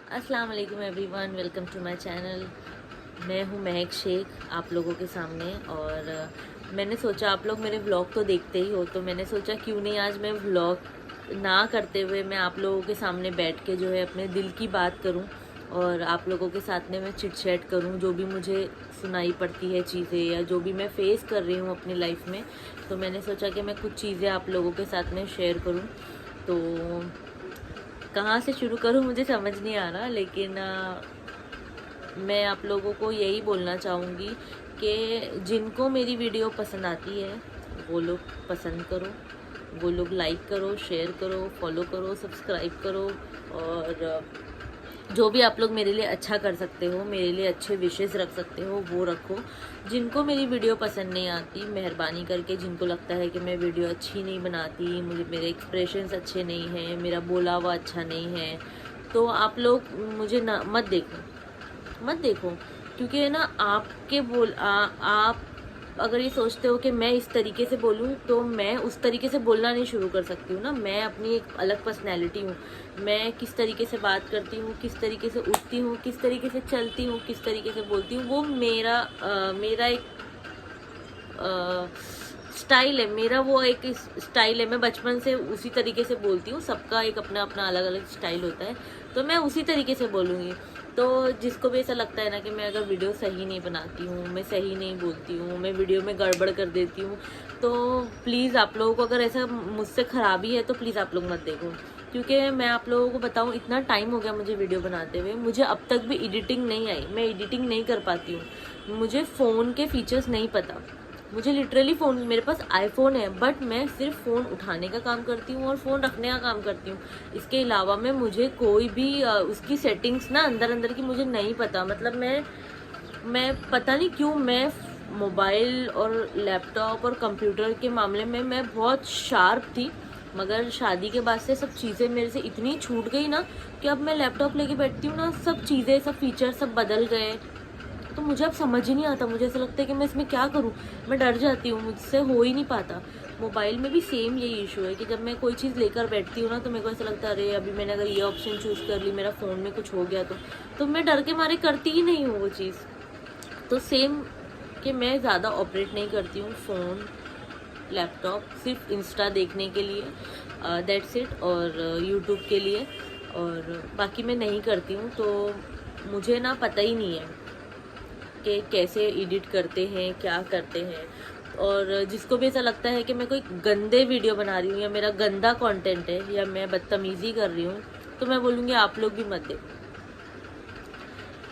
अस्सलाम वालेकुम everyone, welcome to my channel. मैं हूँ महक शेख आप लोगों के सामने। और मैंने सोचा आप लोग मेरे व्लॉग तो देखते ही हो, तो मैंने सोचा क्यों नहीं आज मैं व्लॉग ना करते हुए मैं आप लोगों के सामने बैठ के जो है अपने दिल की बात करूँ और आप लोगों के साथ में मैं चिट चैट करूँ। जो भी मुझे सुनाई पड़ती है चीज़ें या जो भी मैं फेस कर रही हूँ अपनी लाइफ में, तो मैंने सोचा कि मैं कुछ चीज़ें आप लोगों के साथ में शेयर करूँ। तो कहाँ से शुरू करूँ मुझे समझ नहीं आ रहा, लेकिन मैं आप लोगों को यही बोलना चाहूँगी कि जिनको मेरी वीडियो पसंद आती है वो लोग पसंद करो, वो लोग लाइक करो, शेयर करो, फॉलो करो, सब्सक्राइब करो। और जो भी आप लोग मेरे लिए अच्छा कर सकते हो, मेरे लिए अच्छे विशेस रख सकते हो वो रखो। जिनको मेरी वीडियो पसंद नहीं आती, मेहरबानी करके जिनको लगता है कि मैं वीडियो अच्छी नहीं बनाती, मुझे मेरे एक्सप्रेशंस अच्छे नहीं हैं, मेरा बोला हुआ अच्छा नहीं है, तो आप लोग मुझे ना मत देखो। क्योंकि है ना, आप अगर ये सोचते हो कि मैं इस तरीके से बोलूँ तो मैं उस तरीके से बोलना नहीं शुरू कर सकती हूँ ना। मैं अपनी एक अलग पर्सनैलिटी हूँ। मैं किस तरीके से बात करती हूँ, किस तरीके से उठती हूँ, किस तरीके से चलती हूँ, किस तरीके से बोलती हूँ, वो मेरा एक स्टाइल है। मेरा वो एक स्टाइल है, मैं बचपन से उसी तरीके से बोलती हूँ। सबका एक अपना अपना अलग अलग स्टाइल होता है, तो मैं उसी तरीके से बोलूँगी। तो जिसको भी ऐसा लगता है ना कि मैं अगर वीडियो सही नहीं बनाती हूँ, मैं सही नहीं बोलती हूँ, मैं वीडियो में गड़बड़ कर देती हूँ, तो प्लीज़ आप लोगों को अगर ऐसा मुझसे ख़राबी है तो प्लीज़ आप लोग मत देखो। क्योंकि मैं आप लोगों को बताऊँ, इतना टाइम हो गया मुझे वीडियो बनाते हुए, मुझे अब तक भी एडिटिंग नहीं आई। मैं एडिटिंग नहीं कर पाती हूँ, मुझे फ़ोन के फीचर्स नहीं पता। मुझे लिटरली फ़ोन, मेरे पास आईफोन है बट मैं सिर्फ फ़ोन उठाने का काम करती हूँ और फ़ोन रखने का काम करती हूँ। इसके अलावा में मुझे कोई भी उसकी सेटिंग्स ना अंदर अंदर की मुझे नहीं पता। मतलब मैं पता नहीं क्यों मैं मोबाइल और लैपटॉप और कंप्यूटर के मामले में मैं बहुत शार्प थी, मगर शादी के बाद से सब चीज़ें मेरे से इतनी छूट गई ना कि अब मैं लैपटॉप लेके बैठती हूँ ना, सब चीज़ें, सब फीचर सब बदल गए। तो मुझे अब समझ ही नहीं आता, मुझे ऐसा लगता है कि मैं इसमें क्या करूं। मैं डर जाती हूँ, मुझसे हो ही नहीं पाता। मोबाइल में भी सेम यही इशू है कि जब मैं कोई चीज़ लेकर बैठती हूँ ना, तो मेरे को ऐसा लगता है अरे अभी मैंने अगर ये ऑप्शन चूज़ कर ली, मेरा फ़ोन में कुछ हो गया तो मैं डर के मारे करती ही नहीं हूँ वो चीज़। तो सेम कि मैं ज़्यादा ऑपरेट नहीं करती हूँ फ़ोन, लैपटॉप, सिर्फ इंस्टा देखने के लिए, दैट्स इट, और यूट्यूब के लिए, और बाकी मैं नहीं करती हूँ। तो मुझे ना पता ही नहीं है कि कैसे एडिट करते हैं, क्या करते हैं। और जिसको भी ऐसा लगता है कि मैं कोई गंदे वीडियो बना रही हूँ या मेरा गंदा कंटेंट है या मैं बदतमीज़ी कर रही हूँ, तो मैं बोलूँगी आप लोग भी मत देखो।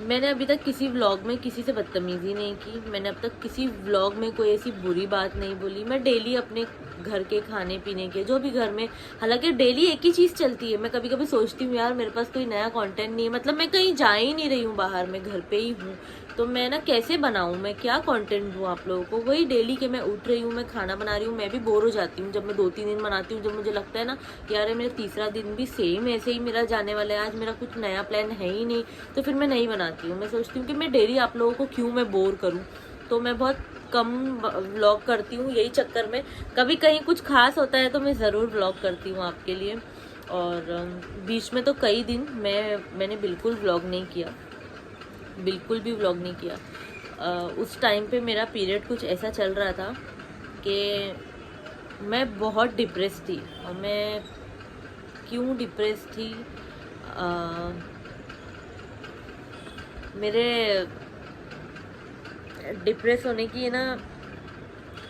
मैंने अभी तक किसी व्लॉग में किसी से बदतमीज़ी नहीं की, मैंने अब तक किसी व्लॉग में कोई ऐसी बुरी बात नहीं बोली। मैं डेली अपने घर के खाने पीने के जो भी घर में, हालांकि डेली एक ही चीज़ चलती है। मैं कभी कभी सोचती हूँ यार मेरे पास कोई नया कंटेंट नहीं है, मतलब मैं कहीं जा ही नहीं रही हूँ बाहर, मैं घर पे ही हूँ, तो मैं ना कैसे बनाऊँ, मैं क्या कंटेंट दूँ आप लोगों को। वही डेली के मैं उठ रही हूँ, मैं खाना बना रही हूँ। मैं भी बोर हो जाती हूँ जब मैं 2-3 दिन बनाती हूँ, जब मुझे लगता है ना कि यार मेरा तीसरा दिन भी सेम ऐसे ही मेरा जाने वाला है, आज मेरा कुछ नया प्लान है ही नहीं, तो फिर मैं नहीं बनाती हूँ। मैं सोचती हूँ कि मैं डेली आप लोगों को क्यों मैं बोर करूँ, तो मैं बहुत कम व्लॉग करती हूँ यही चक्कर में। कभी कहीं कुछ खास होता है तो मैं ज़रूर व्लॉग करती हूँ आपके लिए। और बीच में तो कई दिन मैंने बिल्कुल व्लॉग नहीं किया, बिल्कुल भी व्लॉग नहीं किया। उस टाइम पे मेरा पीरियड कुछ ऐसा चल रहा था कि मैं बहुत डिप्रेस थी। और मैं क्यों डिप्रेस थी, मेरे डिप्रेस होने की ना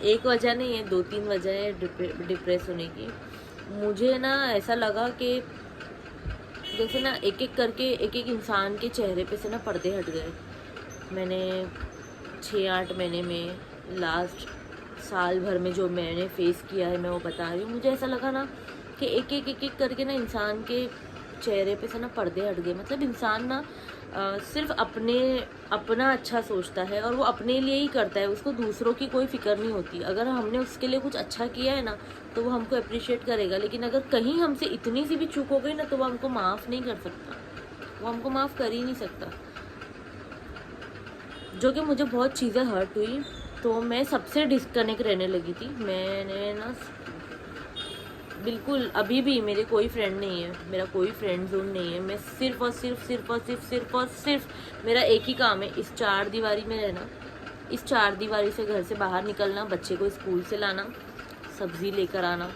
एक वजह नहीं है, 2-3 वजह है डिप्रेस होने की। मुझे ना ऐसा लगा कि जैसे ना एक एक करके एक एक इंसान के चेहरे पे से ना पर्दे हट गए। मैंने 6-8 महीने में, लास्ट साल भर में जो मैंने फेस किया है मैं वो बता रही हूँ। मुझे ऐसा लगा ना कि एक एक करके ना इंसान के चेहरे पे से ना पर्दे हट गए। मतलब इंसान ना सिर्फ अपना अच्छा सोचता है और वो अपने लिए ही करता है, उसको दूसरों की कोई फिक्र नहीं होती। अगर हमने उसके लिए कुछ अच्छा किया है ना तो वो हमको अप्रिशिएट करेगा, लेकिन अगर कहीं हमसे इतनी सी भी चूक हो गई ना तो वो हमको माफ़ नहीं कर सकता, वो हमको माफ़ कर ही नहीं सकता। जो कि मुझे बहुत चीज़ें हर्ट हुई, तो मैं सबसे डिस्कनेक्ट रहने लगी थी। मैंने ना बिल्कुल अभी भी मेरे कोई फ्रेंड नहीं है, मेरा कोई फ्रेंड जोन नहीं है। मैं सिर्फ और सिर्फ सिर्फ और सिर्फ सिर्फ और सिर्फ मेरा एक ही काम है, इस 4 दीवारी में रहना, इस 4 दीवारी से घर से बाहर निकलना, बच्चे को स्कूल से लाना, सब्ज़ी लेकर आना।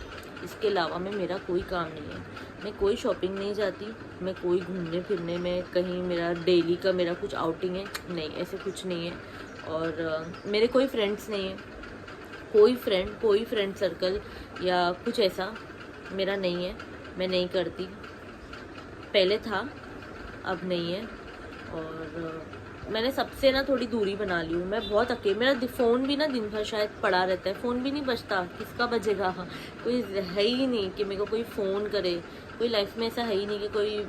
इसके अलावा में मेरा कोई काम नहीं है। मैं कोई शॉपिंग नहीं जाती, मैं कोई घूमने फिरने में कहीं मेरा डेली का मेरा कुछ आउटिंग है, नहीं, ऐसे कुछ नहीं है। और मेरे कोई फ्रेंड्स नहीं है, कोई फ्रेंड सर्कल या कुछ ऐसा मेरा नहीं है, मैं नहीं करती। पहले था, अब नहीं है। और मैंने सबसे ना थोड़ी दूरी बना ली हूँ। मैं बहुत अकेले, मेरा फ़ोन भी ना दिन भर शायद पड़ा रहता है, फ़ोन भी नहीं बजता, किसका बजेगा? हाँ, कोई है ही नहीं कि मेरे को कोई फ़ोन करे, कोई लाइफ में ऐसा है ही नहीं कि कोई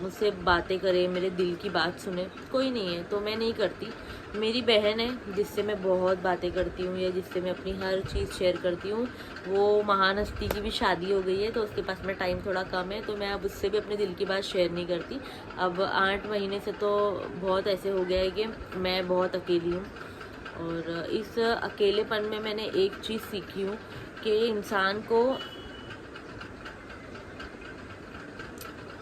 मुझसे बातें करे, मेरे दिल की बात सुने, कोई नहीं है, तो मैं नहीं करती। मेरी बहन है जिससे मैं बहुत बातें करती हूँ या जिससे मैं अपनी हर चीज़ शेयर करती हूँ, वो महान हस्ती की भी शादी हो गई है, तो उसके पास में टाइम थोड़ा कम है, तो मैं अब उससे भी अपने दिल की बात शेयर नहीं करती। अब 8 महीने से तो बहुत ऐसे हो गया है कि मैं बहुत अकेली हूँ। और इस अकेलेपन में मैंने एक चीज़ सीखी हूँ कि इंसान को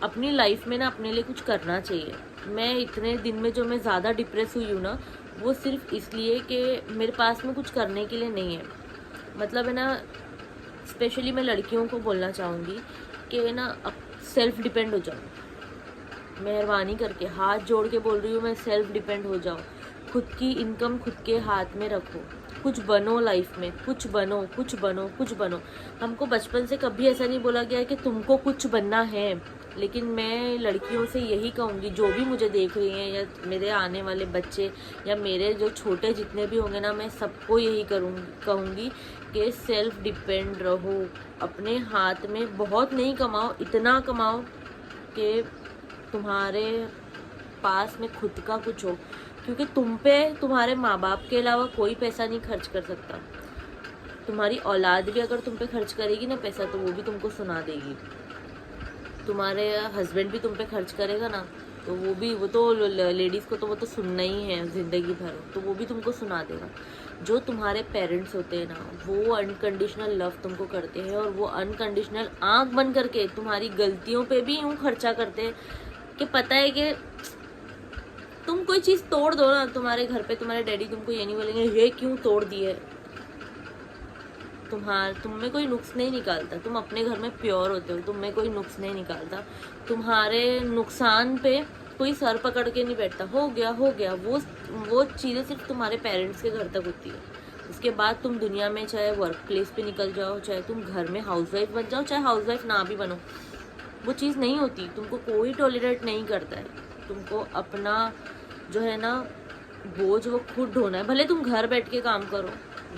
अपनी लाइफ में ना अपने लिए कुछ करना चाहिए। मैं इतने दिन में जो मैं ज़्यादा डिप्रेस हुई हूँ ना, वो सिर्फ इसलिए कि मेरे पास में कुछ करने के लिए नहीं है। मतलब है ना, स्पेशली मैं लड़कियों को बोलना चाहूँगी कि ना अब सेल्फ डिपेंड हो जाओ। मेहरबानी करके हाथ जोड़ के बोल रही हूँ मैं, सेल्फ डिपेंड हो जाओ। खुद की इनकम खुद के हाथ में रखो, कुछ बनो लाइफ में, कुछ बनो, कुछ बनो, कुछ बनो। हमको बचपन से कभी ऐसा नहीं बोला गया कि तुमको कुछ बनना है। लेकिन मैं लड़कियों से यही कहूँगी, जो भी मुझे देख रही हैं या मेरे आने वाले बच्चे या मेरे जो छोटे जितने भी होंगे ना, मैं सबको यही कहूँगी कि सेल्फ डिपेंड रहो। अपने हाथ में बहुत नहीं कमाओ, इतना कमाओ कि तुम्हारे पास में खुद का कुछ हो, क्योंकि तुम पे तुम्हारे माँ बाप के अलावा कोई पैसा नहीं खर्च कर सकता। तुम्हारी औलाद भी अगर तुम पे खर्च करेगी ना पैसा, तो वो भी तुमको सुना देगी। तुम्हारे हस्बैंड भी तुम पे खर्च करेगा ना, तो वो तो लेडीज़ को तो वो तो सुनना ही है ज़िंदगी भर, तो वो भी तुमको सुना देगा। जो तुम्हारे पेरेंट्स होते हैं ना, वो अनकंडीशनल लव तुमको करते हैं, और वो अनकंडीशनल आंख बंद करके तुम्हारी गलतियों पे भी यूँ खर्चा करते हैं कि पता है कि तुम कोई चीज़ तोड़ दो ना, तुम्हारे घर पे तुम्हारे डैडी तुमको ये नहीं बोलेंगे ये क्यों तोड़ दिए। तुम में कोई नुक्स नहीं निकालता, तुम अपने घर में प्योर होते हो, तुम में कोई नुक्स नहीं निकालता। तुम्हारे नुकसान पे कोई सर पकड़ के नहीं बैठता, हो गया वो चीज़ें सिर्फ तुम्हारे पेरेंट्स के घर तक होती है। उसके बाद तुम दुनिया में चाहे वर्क प्लेस पे निकल जाओ, चाहे तुम घर में हाउसवाइफ बन जाओ, चाहे हाउसवाइफ ना भी बनो, वो चीज़ नहीं होती। तुमको कोई टॉलरेट नहीं करता है। तुमको अपना जो है ना बोझ वो खुद ढोना है। भले तुम घर बैठ के काम करो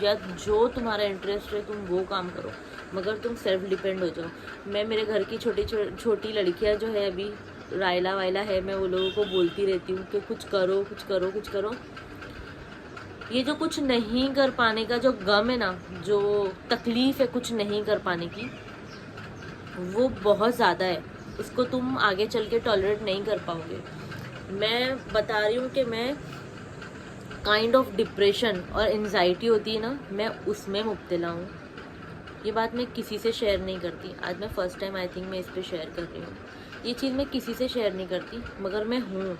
या जो तुम्हारा इंटरेस्ट है तुम वो काम करो, मगर तुम सेल्फ डिपेंड हो जाओ। मैं मेरे घर की छोटी लड़कियां जो है अभी रायला वायला है, मैं वो लोगों को बोलती रहती हूँ कि कुछ करो कुछ करो कुछ करो। ये जो कुछ नहीं कर पाने का जो गम है ना, जो तकलीफ़ है कुछ नहीं कर पाने की, वो बहुत ज़्यादा है। उसको तुम आगे चल के टॉलरेट नहीं कर पाओगे। मैं बता रही हूँ कि मैं काइंड ऑफ डिप्रेशन और एंजाइटी होती है ना, मैं उसमें मुब्तला हूँ। ये बात मैं किसी से शेयर नहीं करती। आज मैं फ़र्स्ट टाइम आई थिंक मैं इस पे शेयर कर रही हूँ। ये चीज़ मैं किसी से शेयर नहीं करती, मगर मैं हूँ।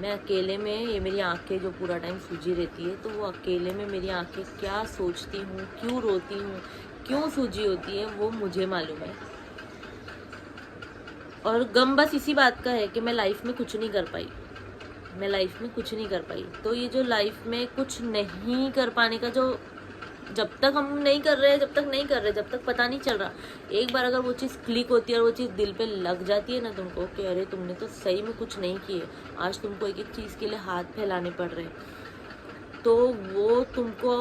मैं अकेले में, ये मेरी आंखें जो पूरा टाइम सूजी रहती है, तो वो अकेले में मेरी आंखें क्या सोचती हूँ, क्यों रोती हूँ, क्यों सूजी होती है, वो मुझे मालूम है। और गम बस इसी बात का है कि मैं लाइफ में कुछ नहीं कर पाई, मैं लाइफ में कुछ नहीं कर पाई। तो ये जो लाइफ में कुछ नहीं कर पाने का जो, जब तक हम नहीं कर रहे, जब तक पता नहीं चल रहा, एक बार अगर वो चीज़ क्लिक होती है और वो चीज़ दिल पे लग जाती है ना तुमको कि अरे तुमने तो सही में कुछ नहीं किए, आज तुमको एक एक चीज़ के लिए हाथ फैलाने पड़ रहे हैं, तो वो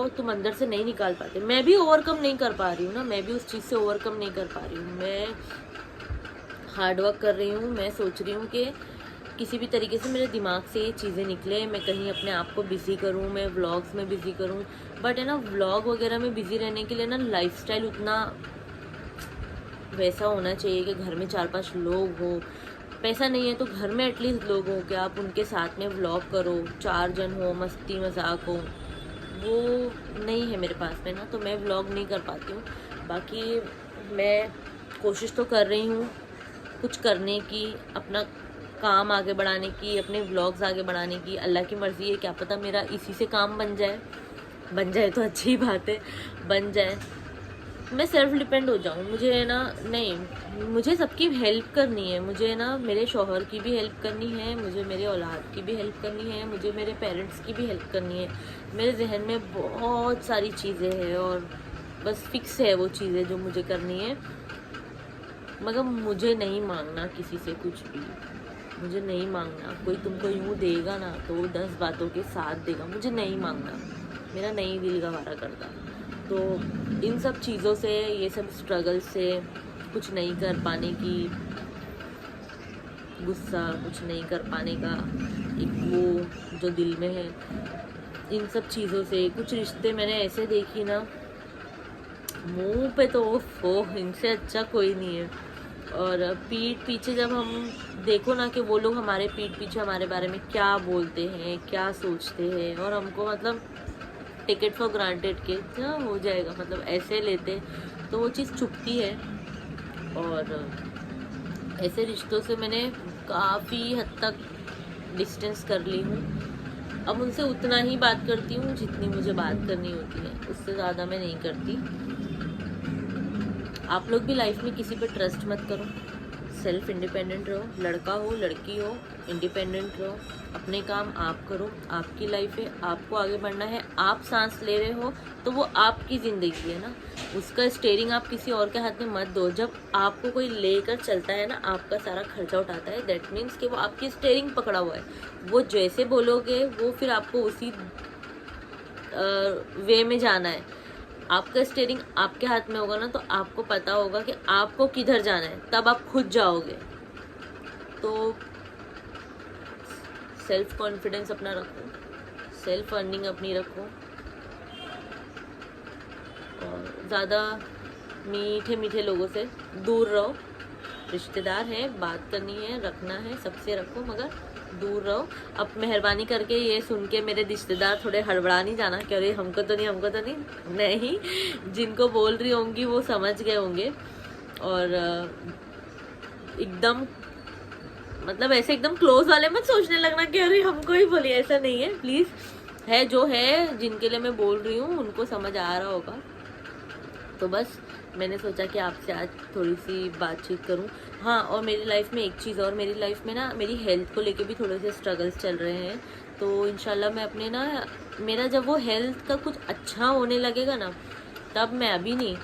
तुम अंदर से नहीं निकाल पाते। मैं भी ओवरकम नहीं कर पा रही हूँ ना, मैं भी उस चीज़ से ओवरकम नहीं कर पा रही हूँ। मैं हार्डवर्क कर रही हूँ, मैं सोच रही हूँ कि किसी भी तरीके से मेरे दिमाग से ये चीज़ें निकले, मैं कहीं अपने आप को बिज़ी करूँ, मैं व्लॉग्स में बिज़ी करूँ। बट है ना, व्लॉग वगैरह में बिज़ी रहने के लिए ना लाइफस्टाइल उतना वैसा होना चाहिए कि घर में 4-5 लोग हो। पैसा नहीं है तो घर में एटलीस्ट लोग हो कि आप उनके साथ में व्लॉग करो, 4 जन हो, मस्ती मजाक हो। वो नहीं है मेरे पास में ना, तो मैं व्लॉग नहीं कर पाती हूँ। बाकी मैं कोशिश तो कर रही हूँ कुछ करने की, अपना काम आगे बढ़ाने की, अपने व्लॉग्स आगे बढ़ाने की। अल्लाह की मर्ज़ी है, क्या पता मेरा इसी से काम बन जाए तो अच्छी बात है, बन जाए, मैं सेल्फ डिपेंड हो जाऊँ। मुझे है ना, नहीं, मुझे सबकी हेल्प करनी है। मुझे ना मेरे शौहर की भी हेल्प करनी है, मुझे मेरे औलाद की भी हेल्प करनी है, मुझे मेरे पेरेंट्स की भी हेल्प करनी है। मेरे जहन में बहुत सारी चीज़ें हैं और बस फिक्स है वो चीज़ें जो मुझे करनी है, मगर मुझे नहीं मांगना किसी से कुछ भी। मुझे नहीं मांगना, कोई तुमको यूँ देगा ना तो 10 बातों के साथ देगा, मुझे नहीं मांगना, मेरा नहीं दिल गवारा करता। तो इन सब चीज़ों से, ये सब स्ट्रगल से, कुछ नहीं कर पाने की गुस्सा, कुछ नहीं कर पाने का एक वो जो दिल में है, इन सब चीज़ों से कुछ रिश्ते मैंने ऐसे देखी ना, मुंह पे तो इनसे अच्छा कोई नहीं है। और पीठ पीछे जब हम देखो ना कि वो लोग हमारे पीठ पीछे हमारे बारे में क्या बोलते हैं, क्या सोचते हैं, और हमको मतलब टिकट फॉर ग्रांटेड के क्या हो जाएगा, मतलब ऐसे लेते, तो वो चीज़ चुभती है। और ऐसे रिश्तों से मैंने काफ़ी हद तक डिस्टेंस कर ली हूँ। अब उनसे उतना ही बात करती हूँ जितनी मुझे बात करनी होती है, उससे ज़्यादा मैं नहीं करती। आप लोग भी लाइफ में किसी पे ट्रस्ट मत करो, सेल्फ इंडिपेंडेंट रहो, लड़का हो लड़की हो, इंडिपेंडेंट रहो, अपने काम आप करो, आपकी लाइफ है, आपको आगे बढ़ना है। आप सांस ले रहे हो तो वो आपकी ज़िंदगी है ना, उसका स्टीयरिंग आप किसी और के हाथ में मत दो। जब आपको कोई लेकर चलता है ना, आपका सारा खर्चा उठाता है, दैट मीन्स कि वो आपकी स्टीयरिंग पकड़ा हुआ है। वो जैसे बोलोगे वो फिर आपको उसी वे में जाना है। आपका स्टीयरिंग आपके हाथ में होगा ना, तो आपको पता होगा कि आपको किधर जाना है, तब आप खुद जाओगे। तो सेल्फ कॉन्फिडेंस अपना रखो, सेल्फ अर्निंग अपनी रखो, और ज़्यादा मीठे मीठे लोगों से दूर रहो। रिश्तेदार हैं, बात करनी है, रखना है, सबसे रखो, मगर दूर रहो। अब मेहरबानी करके ये सुन के मेरे रिश्तेदार थोड़े हड़बड़ा नहीं जाना कि अरे हमको तो नहीं, जिनको बोल रही होंगी वो समझ गए होंगे। और एकदम मतलब ऐसे एकदम क्लोज वाले मत सोचने लगना कि अरे हमको ही बोली, ऐसा नहीं है प्लीज़। है जो है, जिनके लिए मैं बोल रही हूँ उनको समझ आ रहा होगा। तो बस मैंने सोचा कि आपसे आज थोड़ी सी बातचीत करूं। हाँ, और मेरी लाइफ में एक चीज़ और, मेरी लाइफ में ना मेरी हेल्थ को लेके भी थोड़े से स्ट्रगल्स चल रहे हैं। तो इंशाल्लाह मैं अपने ना, मेरा जब वो हेल्थ का कुछ अच्छा होने लगेगा ना, तब मैं अभी नहीं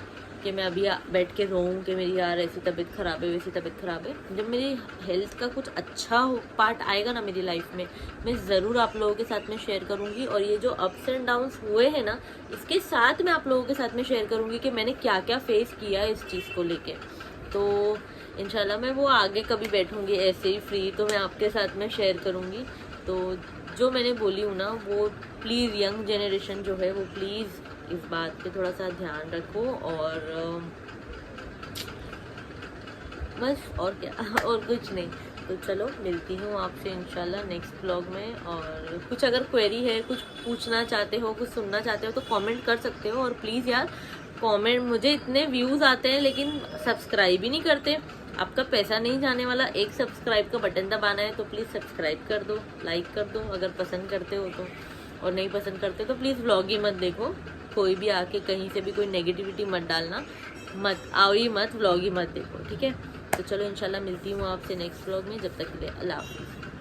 कि मैं अभी बैठ के रोऊं कि मेरी यार ऐसी तबीयत ख़राब है, वैसी तबीयत ख़राब है। जब मेरी हेल्थ का कुछ अच्छा पार्ट आएगा ना मेरी लाइफ में, मैं ज़रूर आप लोगों के साथ में शेयर करूँगी। और ये जो अप्स एंड डाउन्स हुए हैं ना, इसके साथ मैं आप लोगों के साथ में शेयर करूँगी कि मैंने क्या क्या फेस किया है इस चीज़ को लेके। तो इंशाल्लाह मैं वो आगे कभी बैठूँगी ऐसे ही फ्री, तो मैं आपके साथ में शेयर करूँगी। तो जो मैंने बोली हूँ ना, वो प्लीज़ यंग जनरेशन जो है वो प्लीज़ इस बात पे थोड़ा सा ध्यान रखो। और बस, और क्या और कुछ नहीं। तो चलो, मिलती हूँ आपसे इंशाल्लाह नेक्स्ट ब्लॉग में। और कुछ अगर क्वेरी है, कुछ पूछना चाहते हो, कुछ सुनना चाहते हो तो कमेंट कर सकते हो। और प्लीज़ यार कमेंट, मुझे इतने व्यूज़ आते हैं लेकिन सब्सक्राइब ही नहीं करते। आपका पैसा नहीं जाने वाला, एक सब्सक्राइब का बटन दबाना है, तो प्लीज़ सब्सक्राइब कर दो, लाइक कर दो अगर पसंद करते हो तो। और नहीं पसंद करते तो प्लीज़ व्लॉग ही मत देखो, कोई भी आके कहीं से भी कोई नेगेटिविटी मत डालना, मत आओ ही मत, व्लॉग ही मत देखो, ठीक है। तो चलो इंशाल्लाह मिलती हूँ आपसे नेक्स्ट व्लॉग में। जब तक के लिए अल्लाह हाफिज़।